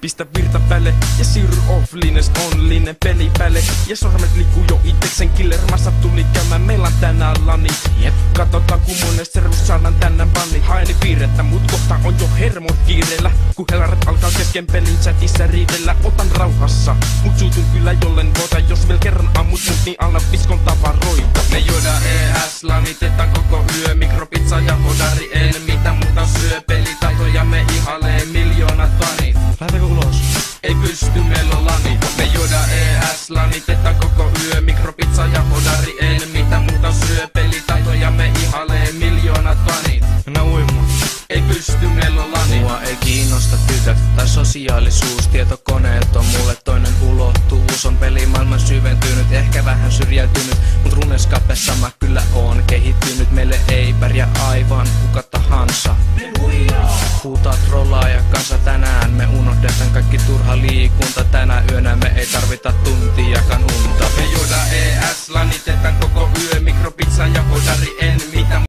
Pistä virta päälle ja siirry offlines onlinen peli päälle. Ja sormet liikkuu jo iteksen killer massa tuli käymään meillä tänään lani. Jep. Katsotaan kun monen servus saadaan tänään banni. Haeni piirrettä mut kohta on jo hermot kiireellä. Kun helaret alkaa kesken pelin chatissa riidellä. Otan rauhassa, mut suutun kyllä jollen voita. Jos vielä kerran ammut mut niin alla viskon tavaroita. Me juodaan ES, lanitetaan koko yö. Mikropizza ja hodari, en mitä muuta syö. Pelitaitoja me ihailee miljoonat fanit. Lähdetäänkö ulos? Ei pysty, meillä on lani. Me juodaan ES, lanitetaan koko yö. Mikropizza ja hodari, en mitä muuta syö. Pelitaitoja me ihailee miljoonat fanit. Mennään uimaan. Ei pysty, meillä on lani. Mua ei kiinnosta tytöt tai sosiaalisuus. Tietokoneet on mulle toinen ulottuvuus. On pelimaailman syventynyt, ehkä vähän syrjäytynyt. Mut Runescapessa mä kyllä oon kehittynyt. Meille ei pärjää aivan kuka tahansa. Huutaa trollaa ja kanssa tänään. Me unohdetaan kaikki turha liikunta. Tänä yönä me ei tarvita tuntiakaan unta. Me juodaan ES, lanitetaan koko yö. Mikropizza ja hodari, en